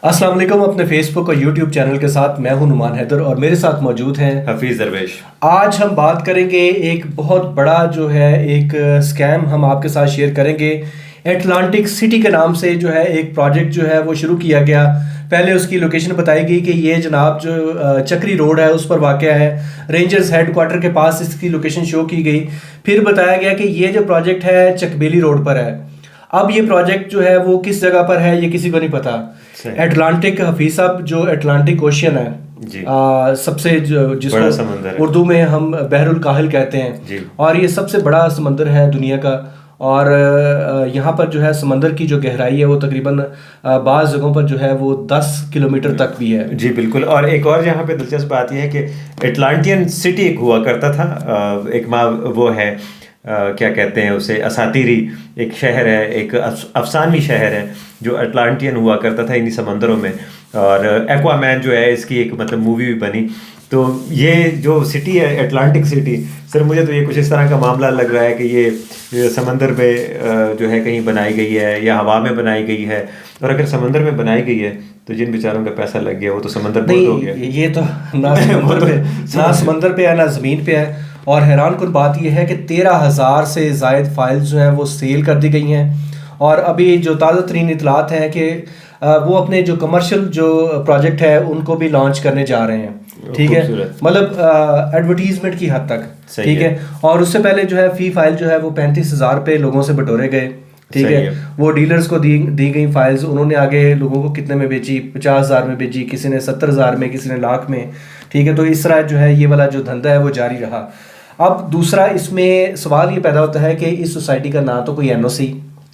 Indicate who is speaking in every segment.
Speaker 1: السلام علیکم. اپنے فیس بک اور یوٹیوب چینل کے ساتھ میں ہوں نعمان حیدر اور میرے ساتھ موجود ہیں
Speaker 2: حفیظ درویش.
Speaker 1: آج ہم بات کریں گے ایک بہت بڑا جو ہے ایک اسکیم ہم آپ کے ساتھ شیئر کریں گے. اٹلانٹک سٹی کے نام سے جو ہے ایک پروجیکٹ جو ہے وہ شروع کیا گیا. پہلے اس کی لوکیشن بتائی گئی کہ یہ جناب جو چکری روڈ ہے اس پر واقع ہے, رینجرز ہیڈ کوارٹر کے پاس اس کی لوکیشن شو کی گئی. پھر بتایا گیا کہ یہ جو پروجیکٹ ہے چکبیلی روڈ پر ہے. اب یہ پروجیکٹ جو ہے وہ کس جگہ پر ہے یہ کسی کو نہیں پتا. اٹلانٹک حفیظ صاحب جو اٹلانٹک اوشین ہے
Speaker 2: جی.
Speaker 1: سب سے جس کو اردو میں ہم بحر الکاہل کہتے ہیں
Speaker 2: جی.
Speaker 1: اور یہ سب سے بڑا سمندر ہے دنیا کا. اور یہاں پر جو ہے سمندر کی جو گہرائی ہے وہ تقریباً بعض جگہوں پر جو ہے وہ 10 کلومیٹر تک بھی ہے.
Speaker 2: جی بالکل. اور ایک اور یہاں پہ دلچسپ بات یہ ہے کہ اٹلانٹین سٹی ایک ہوا کرتا تھا, ایک وہ ہے کیا کہتے ہیں اسے, اساطیری ایک شہر ہے, ایک افسانوی شہر ہے جو اٹلانٹین ہوا کرتا تھا انہی سمندروں میں. اور ایکوا مین جو ہے اس کی ایک مطلب مووی بھی بنی. تو یہ جو سٹی ہے اٹلانٹک سٹی, سر مجھے تو یہ کچھ اس طرح کا معاملہ لگ رہا ہے کہ یہ سمندر پہ جو ہے کہیں بنائی گئی ہے یا ہوا میں بنائی گئی ہے. اور اگر سمندر میں بنائی گئی ہے تو جن بیچاروں کا پیسہ لگ گیا وہ تو سمندر بند ہو گیا.
Speaker 1: یہ تو نہ سمندر پہ ہے نہ زمین پہ ہے. اور حیران کن بات یہ ہے کہ 13,000 سے زائد فائلز جو ہیں وہ سیل کر دی گئی ہیں. اور ابھی جو تازہ ترین اطلاعات ہیں کہ وہ اپنے جو کمرشل جو پروجیکٹ ہے ان کو بھی لانچ کرنے جا رہے ہیں. ٹھیک ہے, مطلب ایڈورٹیزمنٹ کی حد تک. ٹھیک ہے. اور اس سے پہلے جو ہے فی فائل جو ہے وہ 35,000 پہ لوگوں سے بٹورے گئے. ٹھیک ہے. وہ ڈیلرز کو دی گئی فائلز, انہوں نے آگے لوگوں کو کتنے میں بیچی, 50,000 میں بیچی, کسی نے 70,000 میں, کسی نے لاکھ میں. ٹھیک ہے. تو اس طرح جو ہے یہ والا جو دھندا ہے وہ جاری رہا. اب دوسرا اس میں سوال یہ پیدا ہوتا ہے کہ اس سوسائٹی کا نہ تو کوئی NOC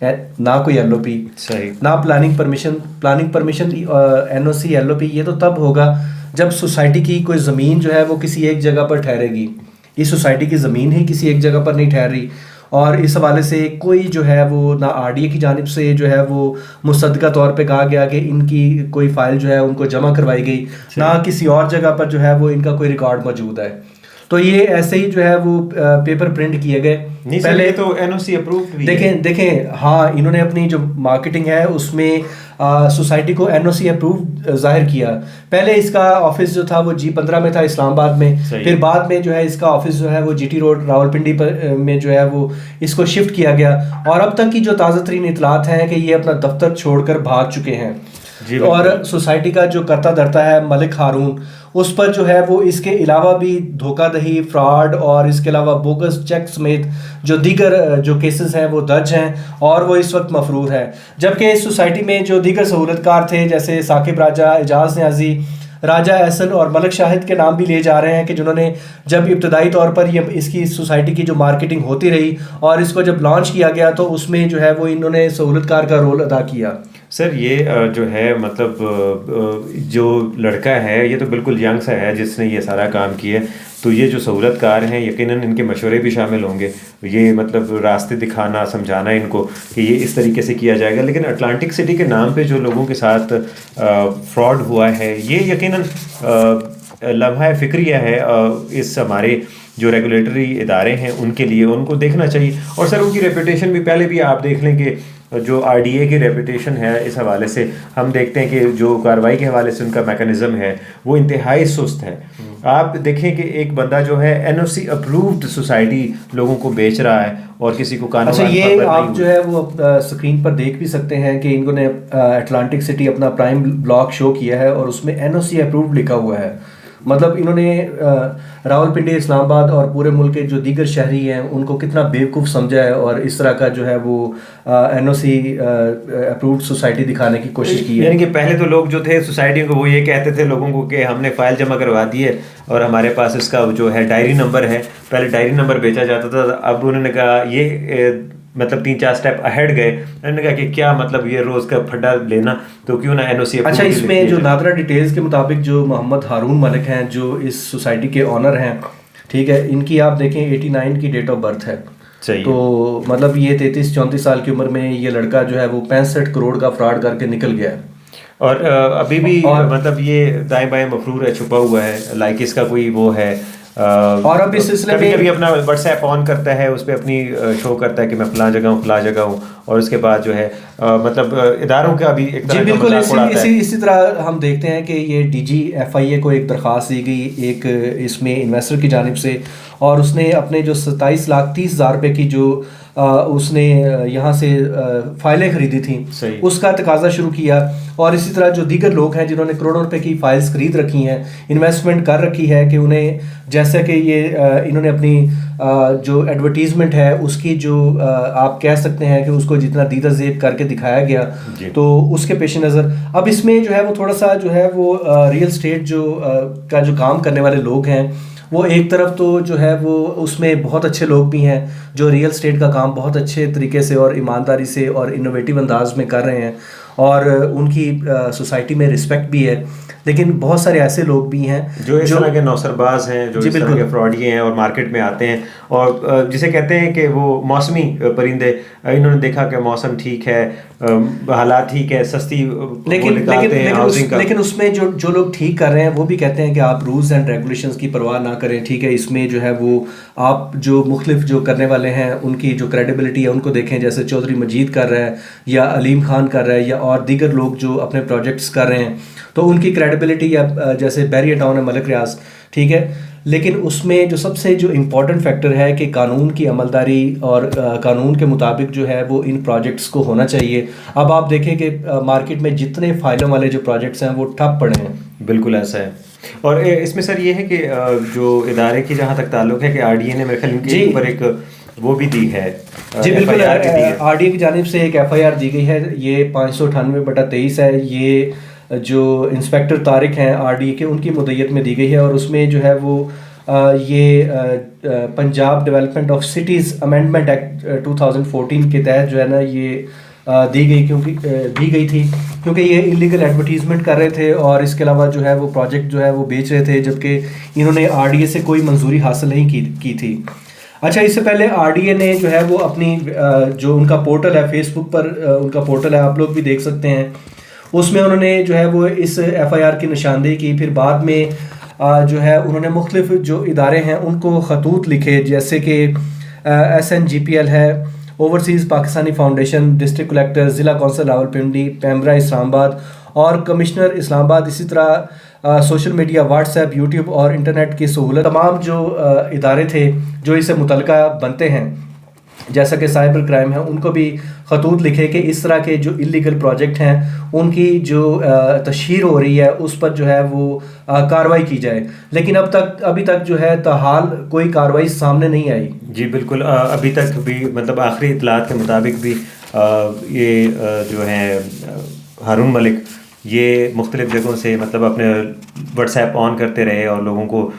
Speaker 1: ہے, نہ کوئی LOP, نہ پلاننگ پرمیشن NOC LOP. یہ تو تب ہوگا جب سوسائٹی کی کوئی زمین جو ہے وہ کسی ایک جگہ پر ٹھہرے گی. اس سوسائٹی کی زمین ہی کسی ایک جگہ پر نہیں ٹھہر رہی. اور اس حوالے سے کوئی جو ہے وہ نہ RDA کی جانب سے جو ہے وہ مصدقہ طور پہ کہا گیا کہ ان کی کوئی فائل جو ہے ان کو جمع کروائی گئی, نہ کسی اور جگہ پر جو ہے وہ ان کا کوئی ریکارڈ موجود ہے. تو یہ ایسے ہی جو ہے وہ پیپر پرنٹ کیے گئے.
Speaker 2: پہلے تو NOC اپرووڈ
Speaker 1: دیکھیں ہاں, انہوں نے اپنی جو مارکیٹنگ ہے اس میں سوسائٹی کو NOC اپرووڈ ظاہر کیا. پہلے اس کا آفس جو تھا وہ G15 میں تھا اسلام آباد میں. پھر بعد میں جو ہے اس کا آفس جو ہے وہ GT روڈ راولپنڈی میں جو ہے وہ اس کو شفٹ کیا گیا. اور اب تک کی جو تازہ ترین اطلاعات ہیں کہ یہ اپنا دفتر چھوڑ کر بھاگ چکے ہیں. اور سوسائٹی کا جو کرتا دھرتا ہے ملک ہارون, اس پر جو ہے وہ اس کے علاوہ بھی دھوکہ دہی, فراڈ اور اس کے علاوہ بوگس چیک سمیت جو دیگر جو کیسز ہیں وہ درج ہیں اور وہ اس وقت مفرور ہے. جبکہ اس سوسائٹی میں جو دیگر سہولت کار تھے جیسے ثاقب راجہ, اعجاز نیازی, راجہ احسن اور ملک شاہد کے نام بھی لیے جا رہے ہیں کہ جنہوں نے جب ابتدائی طور پر یہ اس کی سوسائٹی کی جو مارکیٹنگ ہوتی رہی اور اس کو جب لانچ کیا گیا تو اس میں جو ہے وہ انہوں نے سہولت کار کا رول ادا کیا.
Speaker 2: سر یہ جو ہے مطلب جو لڑکا ہے یہ تو بالکل ینگ سا ہے جس نے یہ سارا کام کیا ہے. تو یہ جو سہولت کار ہیں یقیناً ان کے مشورے بھی شامل ہوں گے, یہ مطلب راستے دکھانا, سمجھانا ان کو کہ یہ اس طریقے سے کیا جائے گا. لیکن اٹلانٹک سٹی کے نام پہ جو لوگوں کے ساتھ فراڈ ہوا ہے یہ یقیناً لمحہ فکریہ ہے اس ہمارے جو ریگولیٹری ادارے ہیں ان کے لیے, ان کو دیکھنا چاہیے. اور سر ان کی ریپوٹیشن بھی پہلے بھی آپ دیکھ لیں کہ جو RDA کی ریپوٹیشن ہے اس حوالے سے ہم دیکھتے ہیں کہ جو کارروائی کے حوالے سے ان کا میکانزم ہے وہ انتہائی سست ہے. آپ دیکھیں کہ ایک بندا جو ہے NOC اپرووڈ سوسائٹی لوگوں کو بیچ رہا ہے اور کسی کو قانون.
Speaker 1: اچھا, یہ آپ جو ہے وہ اسکرین پر دیکھ بھی سکتے ہیں کہ انہوں نے اٹلانٹک سٹی اپنا پرائم بلاک شو کیا ہے اور اس میں NOC اپرووڈ لکھا ہوا ہے. مطلب انہوں نے راولپنڈی, اسلام آباد اور پورے ملک کے جو دیگر شہری ہیں ان کو کتنا بیوقوف سمجھا ہے اور اس طرح کا جو ہے وہ NOC اپرووڈ سوسائٹی دکھانے کی کوشش کی ہے.
Speaker 2: یعنی کہ پہلے تو لوگ جو تھے سوسائٹی کو وہ یہ کہتے تھے لوگوں کو کہ ہم نے فائل جمع کروا دی ہے اور ہمارے پاس اس کا جو ہے ڈائری نمبر ہے. پہلے ڈائری نمبر بیچا جاتا تھا. اب انہوں نے کہا یہ مطلب 3-4 اسٹیپ اہیڈ گئے. انہوں نے کہا کہ کیا مطلب یہ روز کا پھڈا لینا, تو کیوں نہ NOC.
Speaker 1: اچھا, اس میں جو نادرہ ڈیٹیلز کے مطابق جو محمد ہارون ملک ہیں جو اس سوسائٹی کے آنر ہیں, ٹھیک ہے, ان کی آپ دیکھیں 89 کی ڈیٹ آف برتھ ہے. تو مطلب یہ 33-34 سال کی عمر میں یہ لڑکا جو ہے وہ 65 کروڑ کا فراڈ کر کے نکل گیا ہے.
Speaker 2: اور ابھی بھی مطلب یہ دائیں بائیں مفرور ہے, چھپا ہوا ہے, لائک اس کا کوئی وہ ہے. اور اب اس سلسلے میں کبھی اپنا واٹس ایپ آن کرتا ہے, اس پہ اپنی شو کرتا ہے کہ میں فلاں جگہ ہوں اور اس کے بعد جو ہے مطلب اداروں کا بھی ایک طرح
Speaker 1: جی بالکل اسی طرح ہم دیکھتے ہیں کہ یہ ڈی جی ایف آئی اے کو ایک درخواست دی گئی ایک اس میں انویسٹر کی جانب سے، اور اس نے اپنے جو 27,30,000 روپے کی جو اس نے یہاں سے فائلیں خریدی تھیں اس کا تقاضا شروع کیا، اور اسی طرح جو دیگر لوگ ہیں جنہوں نے کروڑوں روپے کی فائلز خرید رکھی ہیں، انویسٹمنٹ کر رکھی ہے، کہ انہیں جیسا کہ یہ انہوں نے اپنی جو ایڈورٹیزمنٹ ہے اس کی جو آپ کہہ سکتے ہیں کہ اس کو جتنا دیدہ زیب کر کے دکھایا گیا تو اس کے پیش نظر اب اس میں جو ہے وہ تھوڑا سا جو ہے وہ ریئل اسٹیٹ جو کا جو کام کرنے والے لوگ ہیں وہ ایک طرف تو جو ہے وہ اس میں بہت اچھے لوگ بھی ہیں جو ریئل اسٹیٹ کا کام بہت اچھے طریقے سے اور ایمانداری سے اور انوویٹیو انداز میں کر رہے ہیں اور ان کی سوسائٹی میں رسپیکٹ بھی ہے، لیکن بہت سارے ایسے لوگ بھی ہیں
Speaker 2: جو اس طرح کے نوسر باز ہیں، جو اس طرح کے فراڈی ہیں اور مارکیٹ میں آتے ہیں اور جسے کہتے ہیں کہ وہ موسمی پرندے، انہوں نے دیکھا کہ موسم ٹھیک ہے، حالات ٹھیک ہے، سستی
Speaker 1: لیکن اس میں جو لوگ ٹھیک کر رہے ہیں وہ بھی کہتے ہیں کہ آپ رولز اینڈ ریگولیشنز کی پرواہ نہ کریں، ٹھیک ہے، اس میں جو ہے وہ آپ جو مختلف جو کرنے والے ہیں ان کی جو کریڈیبلٹی ہے ان کو دیکھیں، جیسے چودھری مجید کر رہا ہے یا علیم خان کر رہا ہے یا اور دیگر لوگ جو اپنے پروجیکٹس کر رہے ہیں تو ان کی کریڈیبلٹی، یا جیسے بیریا ٹاؤن ہے ملک ریاض، ٹھیک ہے، لیکن اس میں جو سب سے جو امپورٹنٹ فیکٹر ہے کہ قانون کی عملداری اور قانون کے مطابق جو ہے وہ ان پروجیکٹس کو ہونا چاہیے۔ اب آپ دیکھیں کہ مارکیٹ میں جتنے فائلوں والے جو پروجیکٹس ہیں وہ ٹھپ پڑے ہیں۔
Speaker 2: بالکل ایسا ہے، اور اس میں سر یہ ہے کہ جو ادارے کی جہاں تک تعلق ہے کہ آر ڈی اے نے میرے خیال ان کے اوپر ایک وہ بھی دی ہے،
Speaker 1: جی بالکل، آر ڈی اے کی جانب سے ایک ایف آئی آر دی گئی ہے، یہ 598/23 ہے، یہ جو انسپیکٹر طارق ہیں آر ڈی اے کے ان کی مدیت میں دی گئی ہے، اور اس میں جو ہے وہ یہ Punjab development of cities amendment act 2014 کے تحت جو ہے نا یہ دی گئی تھی کیونکہ یہ انلیگل ایڈورٹیزمنٹ کر رہے تھے اور اس کے علاوہ جو ہے وہ پروجیکٹ جو ہے وہ بیچ رہے تھے، جبکہ انہوں نے آر ڈی اے سے کوئی منظوری حاصل نہیں کی تھی۔ اچھا، اس سے پہلے آر ڈی اے نے جو ہے وہ اپنی جو ان کا پورٹل ہے، فیس بک پر ان کا پورٹل ہے، آپ لوگ بھی دیکھ سکتے ہیں، اس میں انہوں نے جو ہے وہ اس ایف آئی آر کی نشاندہی کی، پھر بعد میں جو ہے انہوں نے مختلف جو ادارے ہیں ان کو خطوط لکھے، جیسے کہ SNGPL ہے، overseas Pakistani foundation, district collector, ضلع کونسل راولپنڈی، پیمرا اسلام آباد اور کمشنر اسلام آباد، اسی طرح social media, what's app, YouTube اور انٹرنیٹ کی سہولت، تمام جو ادارے تھے جو اس سے متعلقہ بنتے ہیں جیسا کہ سائبر کرائم ہے، ان کو بھی خطوط لکھے کہ اس طرح کے جو انلیگل پروجیکٹ ہیں ان کی جو تشہیر ہو رہی ہے اس پر جو ہے وہ کارروائی کی جائے، لیکن ابھی تک جو ہے تاحال کوئی کارروائی سامنے نہیں آئی۔
Speaker 2: جی بالکل، ابھی تک بھی مطلب آخری اطلاعات کے مطابق بھی یہ جو ہے ہارون ملک یہ مختلف جگہوں سے مطلب اپنے واٹس ایپ آن کرتے رہے اور لوگوں کو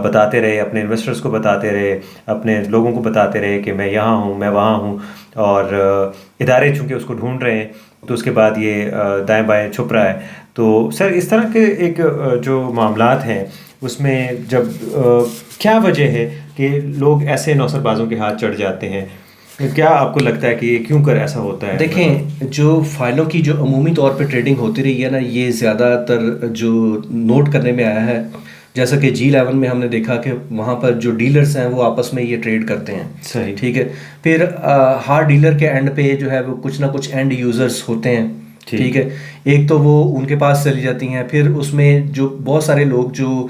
Speaker 2: بتاتے رہے، اپنے انویسٹرز کو بتاتے رہے، اپنے لوگوں کو بتاتے رہے کہ میں یہاں ہوں، میں وہاں ہوں، اور ادارے چونکہ اس کو ڈھونڈ رہے ہیں تو اس کے بعد یہ دائیں بائیں چھپ رہا ہے۔ تو سر اس طرح کے ایک جو معاملات ہیں اس میں جب کیا وجہ ہے کہ لوگ ایسے نوسر بازوں کے ہاتھ چڑھ جاتے ہیں؟ کیا آپ کو لگتا ہے کہ یہ کیوں کر ایسا ہوتا ہے؟
Speaker 1: دیکھیں، جو فائلوں کی جو عمومی طور پہ ٹریڈنگ ہوتی رہی ہے نا، یہ زیادہ تر جو نوٹ کرنے میں آیا ہے، جیسا کہ G11 میں ہم نے دیکھا کہ وہاں پر جو ڈیلرز ہیں وہ آپس میں یہ ٹریڈ کرتے ہیں،
Speaker 2: صحیح،
Speaker 1: ٹھیک ہے، پھر ہر ڈیلر کے اینڈ پہ جو ہے وہ کچھ نہ کچھ اینڈ یوزرز ہوتے ہیں، ٹھیک ہے، ایک تو وہ ان کے پاس چلی جاتی ہیں، پھر اس میں جو بہت سارے لوگ جو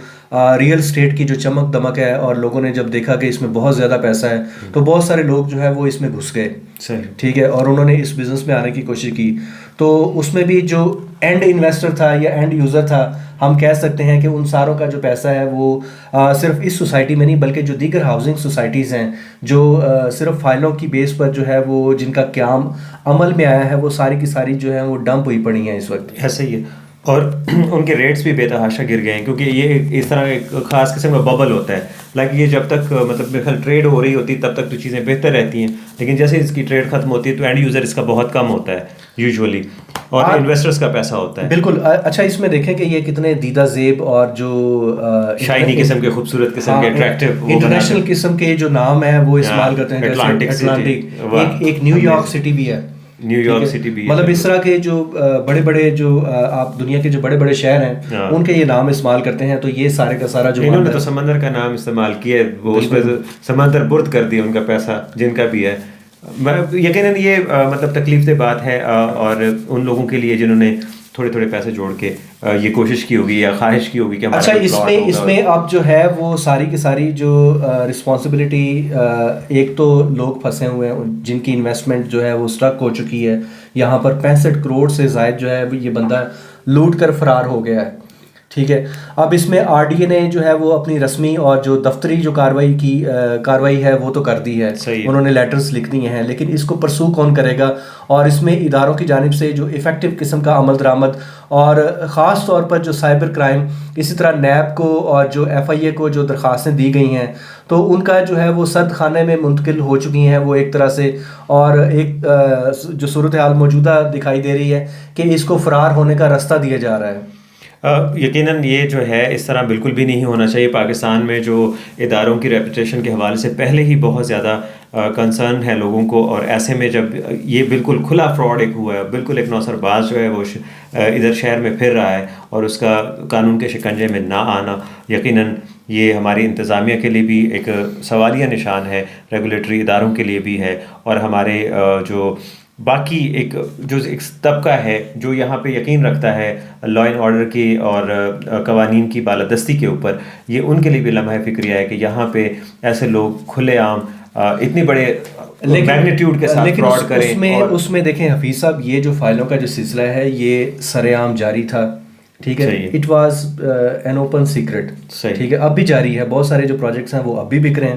Speaker 1: ریئل اسٹیٹ کی جو چمک دمک ہے اور لوگوں نے جب دیکھا کہ اس میں بہت زیادہ پیسہ ہے تو بہت سارے لوگ جو ہے وہ اس میں گھس گئے، ٹھیک ہے، اور انہوں نے اس بزنس میں آنے کی کوشش کی، تو اس میں بھی جو اینڈ انویسٹر تھا یا اینڈ یوزر تھا، ہم کہہ سکتے ہیں کہ ان ساروں کا جو پیسہ ہے وہ صرف اس سوسائٹی میں نہیں بلکہ جو دیگر ہاؤسنگ سوسائٹیز ہیں جو صرف فائلوں کی بیس پر جو ہے وہ جن کا قیام عمل میں آیا ہے، وہ ساری کی ساری جو ہے وہ ڈمپ ہوئی پڑی ہیں اس وقت۔
Speaker 2: ایسا ہی ہے، اور ان کے ریٹس بھی بے تحاشا گر گئے ہیں کیونکہ یہ اس طرح ایک خاص قسم کا ببل ہوتا ہے، لائک یہ جب تک مطلب میرے خیال ٹریڈ ہو رہی ہوتی تب تک تو چیزیں بہتر رہتی ہیں، لیکن جیسے اس کی ٹریڈ ختم ہوتی ہے تو اینڈ یوزر اس کا بہت کم ہوتا ہے یوزولی، اور انویسٹرز کا پیسہ ہوتا ہے۔
Speaker 1: بالکل، اچھا، اس میں دیکھیں کہ یہ کتنے دیدہ زیب اور جو
Speaker 2: شائنی قسم کے، خوبصورت قسم کے، اٹریکٹیو
Speaker 1: انٹرنیشنل قسم کے جو نام ہے وہ استعمال کرتے ہیں، اٹلانٹک، ایک نیو یارک سٹی بھی ہے،
Speaker 2: نیو یارک سٹی بھی،
Speaker 1: مطلب اس طرح کے جو بڑے بڑے جو آپ دنیا کے جو بڑے بڑے شہر ہیں ان کے یہ نام استعمال کرتے ہیں، تو یہ سارے کا سارا جو
Speaker 2: انہوں نے تو سمندر کا نام استعمال کیا ہے، وہ اس پہ سمندر برد کر دیا ان کا پیسہ جن کا بھی ہے، یقیناً یہ مطلب تکلیف دہ بات ہے، اور ان لوگوں کے لیے جنہوں نے تھوڑے تھوڑے پیسے جوڑ کے یہ کوشش کی ہوگی یا خواہش کی ہوگی کہ
Speaker 1: اچھا اس میں اب جو ہے وہ ساری کی ساری جو رسپانسبلٹی، ایک تو لوگ پھنسے ہوئے ہیں جن کی انویسٹمنٹ جو ہے وہ اسٹرک ہو چکی ہے، یہاں پر 65 کروڑ سے زائد جو ہے یہ بندہ لوٹ کر فرار ہو گیا ہے، ٹھیک ہے. اب اس میں آر ڈی اے نے جو ہے وہ اپنی رسمی اور جو دفتری جو کاروائی ہے وہ تو کر دی ہے، انہوں نے لیٹرز لکھ دیے ہیں، لیکن اس کو پرسو کون کرے گا؟ اور اس میں اداروں کی جانب سے جو ایفیکٹو قسم کا عمل درآمد، اور خاص طور پر جو سائبر کرائم، اسی طرح نیب کو اور جو ایف آئی اے کو جو درخواستیں دی گئی ہیں تو ان کا جو ہے وہ سرد خانے میں منتقل ہو چکی ہیں وہ ایک طرح سے. اور ایک جو صورتحال موجودہ دکھائی دے رہی ہے کہ اس کو فرار ہونے کا راستہ دیا جا رہا ہے.
Speaker 2: یقیناً یہ جو ہے اس طرح بالکل بھی نہیں ہونا چاہیے. پاکستان میں جو اداروں کی ریپوٹیشن کے حوالے سے پہلے ہی بہت زیادہ کنسرن ہے لوگوں کو، اور ایسے میں جب یہ بالکل کھلا فراڈ ایک ہوا ہے، بالکل ایک نوسر باز جو ہے وہ ادھر شہر میں پھر رہا ہے، اور اس کا قانون کے شکنجے میں نہ آنا یقیناً یہ ہماری انتظامیہ کے لیے بھی ایک سوالیہ نشان ہے، ریگولیٹری اداروں کے لیے بھی ہے، اور ہمارے جو باقی ایک طبقہ ہے جو یہاں پہ یقین رکھتا ہے لا اینڈ آرڈر کی اور قوانین کی بالادستی کے اوپر، یہ ان کے لیے بھی لمحہ فکریہ ہے کہ یہاں پہ ایسے لوگ کھلے عام اتنی بڑے میگنیٹیوڈ کے ساتھ فراڈ کریں.
Speaker 1: اس میں دیکھیں حفیظ صاحب، یہ جو فائلوں کا جو سلسلہ ہے یہ سر عام جاری تھا، ٹھیک ہے، it was an open secret, ٹھیک ہے، اب بھی جاری ہے. بہت سارے جو پروجیکٹس ہیں وہ اب بھی بک رہے ہیں،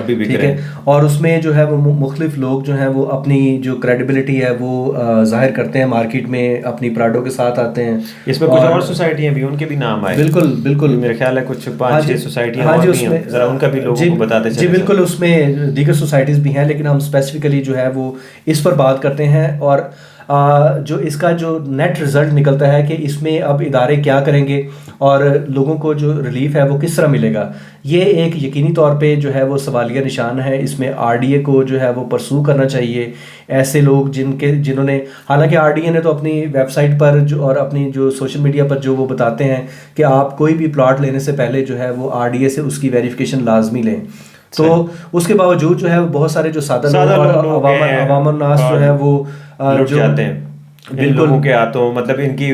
Speaker 1: ٹھیک ہے، اور اس میں جو ہے وہ مختلف لوگ جو ہیں وہ اپنی جو کریڈیبلٹی ہے وہ ظاہر کرتے ہیں، مارکیٹ میں اپنی پراڈوں کے ساتھ آتے ہیں.
Speaker 2: اس میں کچھ اور سوسائٹیاں بھی، ان کے بھی نام آئے.
Speaker 1: بالکل
Speaker 2: میرے خیال ہے کچھ 5-6 سوسائٹیاں اور بھی ہیں، ذرا ان کا بھی لوگوں کو بتاتے چلیں.
Speaker 1: جی بالکل، اس میں دیگر سوسائٹیز بھی ہیں، لیکن ہم اسپیسیفکلی جو ہے وہ اس پر بات کرتے ہیں. اور جو اس کا جو نیٹ رزلٹ نکلتا ہے کہ اس میں اب ادارے کیا کریں گے اور لوگوں کو جو ریلیف ہے وہ کس طرح ملے گا، یہ ایک یقینی طور پہ جو ہے وہ سوالیہ نشان ہے. اس میں آر ڈی اے کو جو ہے وہ پرسو کرنا چاہیے. ایسے لوگ جنہوں نے، حالانکہ آر ڈی اے نے تو اپنی ویب سائٹ پر اور اپنی جو سوشل میڈیا پر جو وہ بتاتے ہیں کہ آپ کوئی بھی پلاٹ لینے سے پہلے جو ہے وہ آر ڈی اے سے اس کی ویریفیکیشن لازمی لیں، تو اس کے باوجود جو ہے بہت سارے جو سادہ لوگ اور عوام الناس جو ہے وہ
Speaker 2: لٹ جاتے ہیں ان لوگوں کے ہاتھوں. مطلب ان کی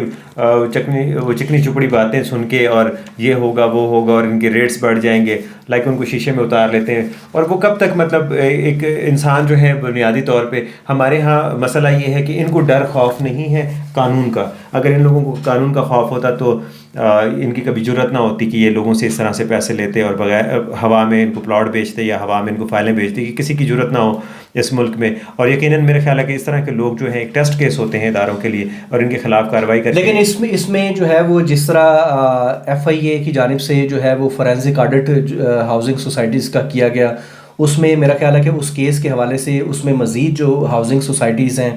Speaker 2: چکنی چپڑی باتیں سن کے اور یہ ہوگا وہ ہوگا اور ان کے ریٹس بڑھ جائیں گے، لائک ان کو شیشے میں اتار لیتے ہیں. اور وہ کب تک، مطلب ایک انسان جو ہے بنیادی طور پہ، ہمارے ہاں مسئلہ یہ ہے کہ ان کو ڈر خوف نہیں ہے قانون کا. اگر ان لوگوں کو قانون کا خوف ہوتا تو ان کی کبھی جرت نہ ہوتی کہ یہ لوگوں سے اس طرح سے پیسے لیتے اور بغیر ہوا میں ان کو پلاٹ بیچتے یا ہوا میں ان کو فائلیں بیچتے، کہ کسی کی جرت نہ ہو اس ملک میں. اور یقیناً میرے خیال ہے کہ اس طرح کے لوگ جو ہیں ایک ٹیسٹ کیس ہوتے ہیں اداروں کے لیے، اور ان کے خلاف کارروائی کرتے ہیں.
Speaker 1: لیکن اس میں جو ہے وہ جس طرح ایف آئی اے کی جانب سے جو ہے وہ فورینسک آڈٹ ہاؤسنگ سوسائٹیز کا کیا گیا، اس میں میرا خیال ہے کہ اس کیس کے حوالے سے اس میں مزید جو ہاؤسنگ سوسائٹیز ہیں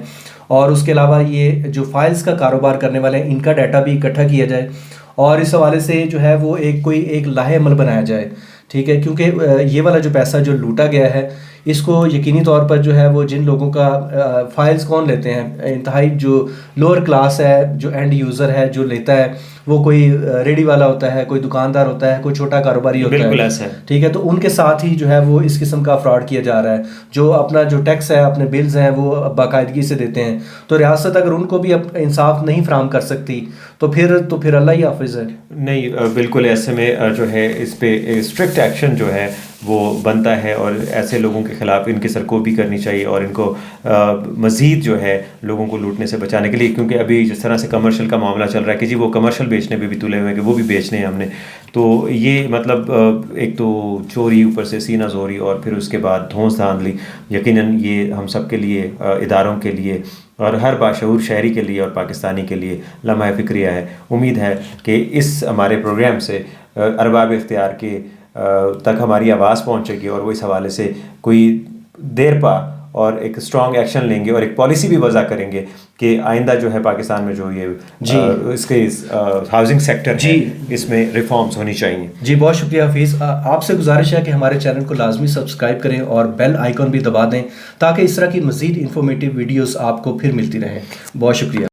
Speaker 1: اور اس کے علاوہ یہ جو فائلز کا کاروبار کرنے والے ہیں ان کا ڈیٹا بھی اکٹھا کیا جائے، اور اس حوالے سے جو ہے وہ ایک لاہ عمل بنایا جائے، ٹھیک ہے. کیونکہ یہ والا جو پیسہ جو لوٹا گیا ہے اس کو یقینی طور پر جو ہے وہ جن لوگوں کا فائلز کون لیتے ہیں، انتہائی جو لوور کلاس ہے، جو اینڈ یوزر ہے، جو لیتا ہے وہ کوئی ریڈی والا ہوتا ہے، کوئی دکاندار ہوتا ہے، کوئی چھوٹا کاروباری ہوتا ہے،
Speaker 2: بالکل ایسا ہے،
Speaker 1: ٹھیک ہے. تو ان کے ساتھ ہی جو ہے وہ اس قسم کا فراڈ کیا جا رہا ہے. جو اپنا جو ٹیکس ہے، اپنے بلز ہیں وہ باقاعدگی سے دیتے ہیں، تو ریاست اگر ان کو بھی انصاف نہیں فراہم کر سکتی تو پھر اللہ ہی حافظ ہے.
Speaker 2: نہیں بالکل، ایسے میں جو ہے اس پہ اسٹرکٹ ایکشن جو ہے وہ بنتا ہے، اور ایسے لوگوں کے خلاف ان کی سرکوبی کرنی چاہیے، اور ان کو مزید جو ہے لوگوں کو لوٹنے سے بچانے کے لیے. کیونکہ ابھی جس طرح سے کمرشل کا معاملہ چل رہا ہے کہ جی وہ کمرشل بیچنے پہ بھی تلے ہوئے ہیں کہ وہ بھی بیچنے ہیں ہم نے، تو یہ مطلب ایک تو چوری، اوپر سے سینہ زوری، اور پھر اس کے بعد دھونس دھاندلی. یقیناً یہ ہم سب کے لیے، اداروں کے لیے اور ہر باشعور شہری کے لیے اور پاکستانی کے لیے لمحہ فکریہ ہے. امید ہے کہ اس ہمارے پروگرام سے ارباب اختیار کے تک ہماری آواز پہنچے گی، اور وہ اس حوالے سے کوئی دیر پا اور ایک اسٹرانگ ایکشن لیں گے، اور ایک پالیسی بھی وضع کریں گے کہ آئندہ جو ہے پاکستان میں جو یہ اس کے ہاؤسنگ سیکٹر ہے اس میں ریفارمز ہونی چاہیے.
Speaker 1: جی بہت شکریہ حفیظ. آپ سے گزارش ہے کہ ہمارے چینل کو لازمی سبسکرائب کریں اور بیل آئیکن بھی دبا دیں تاکہ اس طرح کی مزید انفارمیٹیو ویڈیوز آپ کو پھر ملتی رہیں. بہت شکریہ.